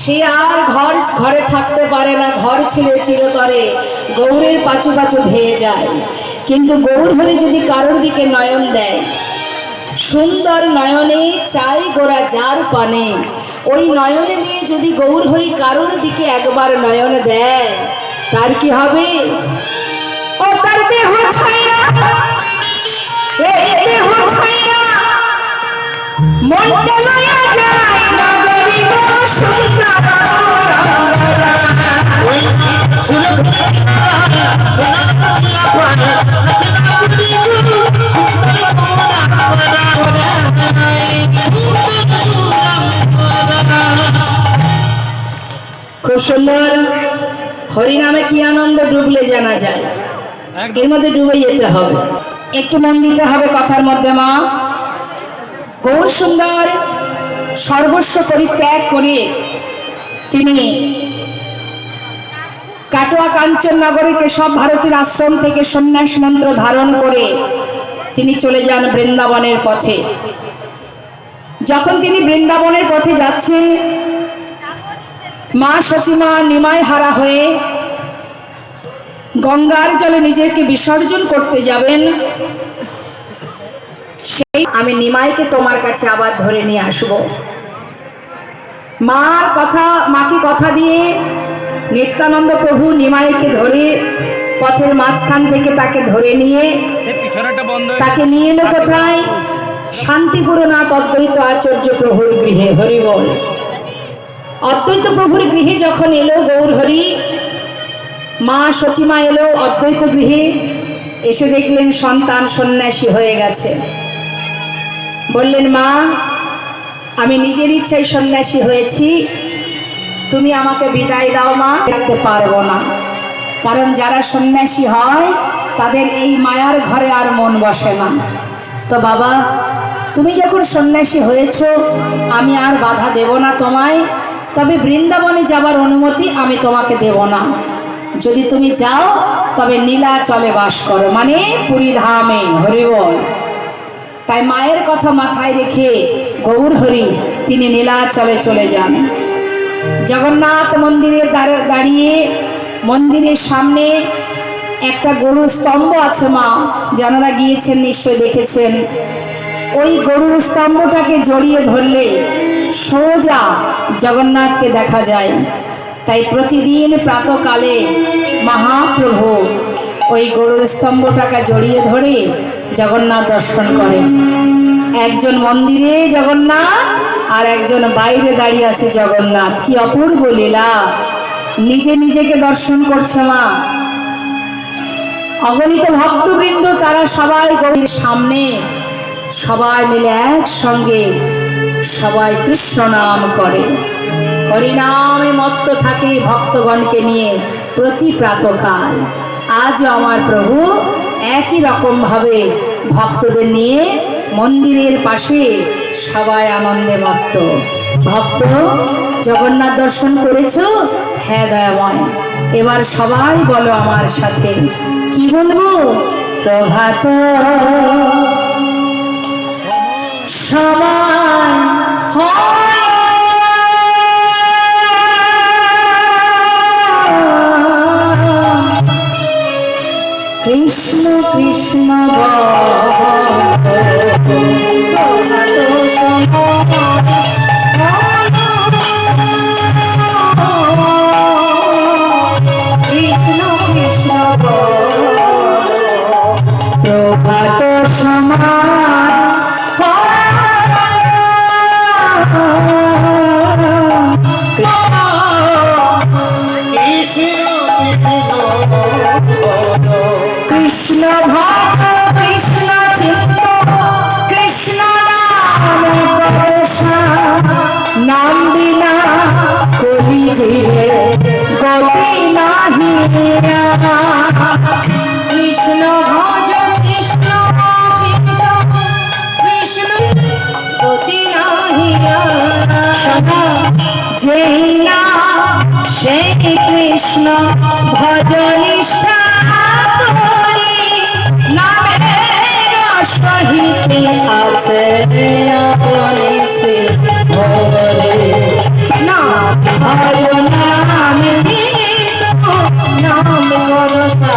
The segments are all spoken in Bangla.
সে আর ঘরে থাকতে পারে না, ঘর ছেড়ে চিরতরে গৌরের পাচু পাচু ধেয়ে যায়। কিন্তু গৌর হরি যদি কারোর দিকে নয়ন দেয়, সুন্দর নয়নে চাই গোরা যার পানে, ওই নয়নে দিয়ে যদি গৌর হরি কারোর দিকে একবার নয়ন দেয়, তার কি হবে? ও তার দেহ ছাইরা, এই দেহ ছাইরা মনটা লইয়া যায় নগরী গো সুন্দর। খুব সুন্দর হরিনামে কি আনন্দ ডুবলে জানা যায়, এর মধ্যে ডুবে যেতে হবে, একটু মন দিতে হবে কথার মধ্যে। মা গৌর সুন্দর সর্বস্ব পরিত্যাগ করে তিনি কাটোয়া কাঞ্চন নগরে কেশব ভারতীর আশ্রম থেকে সন্ন্যাস মন্ত্র ধারণ করে তিনি চলে যান বৃন্দাবনের পথে। যখন তিনি বৃন্দাবনের পথে যাচ্ছেন, মা সচিমা নিমাই হারা হয়ে গঙ্গার জলে নিজেকে বিসর্জন করতে যাবেন। সেই আমি নিমাইকে তোমার কাছে আবার ধরে নিয়ে আসব। মাকে কথা দিয়ে নিত্যানন্দ প্রভু নিমাইকে ধরে পথের মাঝখান থেকে তাকে ধরে নিয়ে তাকে নিয়ে এলো কোথায়? শান্তিপুরনাথ অদ্বৈত আচার্য প্রভুর গৃহে। হরি বল। অদ্বৈত প্রভুর গৃহে যখন এলো গৌর হরি, মা সচিমা এলো অদ্বৈত গৃহে, এসে দেখলেন সন্তান সন্ন্যাসী হয়ে গেছে। বললেন, মা আমি নিজের ইচ্ছায় সন্ন্যাসী হয়েছি, তুমি আমাকে বিদায় দাও মা। রাখতে পারবো না, কারণ যারা সন্ন্যাসী হয় তাদের এই মায়ার ঘরে আর মন বসে না। তো বাবা তুমি যখন সন্ন্যাসী হয়েছ, আমি আর বাধা দেব না তোমায়, তবে বৃন্দাবনে যাবার অনুমতি আমি তোমাকে দেব না। যদি তুমি যাও তবে নীলাচলে বাস করো, মানে পুরী ধামে। হরি বল। তাই মায়ের কথা মাথায় রেখে গৌর হরি তিনি নীলাচলে চলে যান। জগন্নাথ মন্দিরে দাঁড়িয়ে মন্দিরের সামনে একটা গরুর স্তম্ভ আছে। মা যারা গিয়েছেন নিশ্চয় দেখেছেন, ওই গরুর স্তম্ভটাকে জড়িয়ে ধরলে সোজা জগন্নাথকে দেখা যায়। তাই প্রতিদিন প্রাতকালে মহাপ্রভু ওই গরুর স্তম্ভটাকে জড়িয়ে ধরে জগন্নাথ দর্শন করেন। একজন মন্দিরে জগন্নাথ আর একজন বাইরে দাঁড়িয়ে আছে জগন্নাথ। কি অপূর্ব লীলা! নিজে নিজেকে দর্শন করছে মা। অগণিত ভক্তবৃন্দ তারা সবাই গরুর সামনে সবাই মিলে একসঙ্গে সবাই কৃষ্ণ নাম করে, হরিনামে মত্ত থাকে ভক্তগণকে নিয়ে প্রতি প্রাতকাল। আজ আমার প্রভু একই রকম ভাবে ভক্তদের নিয়ে মন্দিরের পাশে সবাই আনন্দে মত্ত। ভক্ত জগন্নাথ দর্শন করেছো? হ্যাঁ দয়াময়। এবার সবাই বলো আমার সাথে, কি বলবো? প্রভাত সবাই কৃষ্ণ কৃষ্ণ প্রভাত সমান কৃষ্ণ ভক্ত কৃষ্ণ চিত্ত কৃষ্ণ নাম বিনা কলি জীবে গতি নাহি। কৃষ্ণ ভজ কৃষ্ণ চিত্ত কৃষ্ণ গতি নাহি। যেই না সেই কৃষ্ণ ভজনিষ্ঠা করি, নামের সহিতে আছে আপনি শ্রী হরে। না নাম নাম ভরসা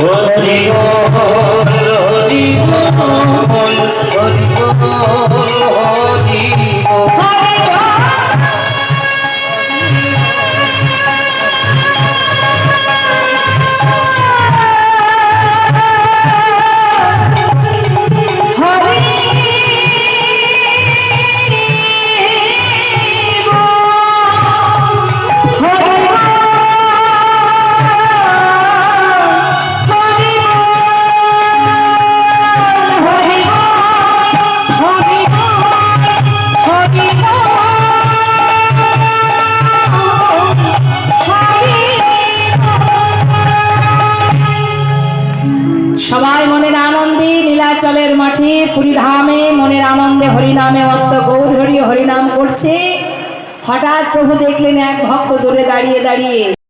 হরি বল হরি বল হরি বল হরি বল সবাই মনের আনন্দে নীলাচলের মাঠে পুরী ধামে মনের আনন্দে হরিনামে মত্ত গৌর হরি হরিনাম করছে। হঠাৎ প্রভু দেখলেন এক ভক্ত দূরে দাঁড়িয়ে দাঁড়িয়ে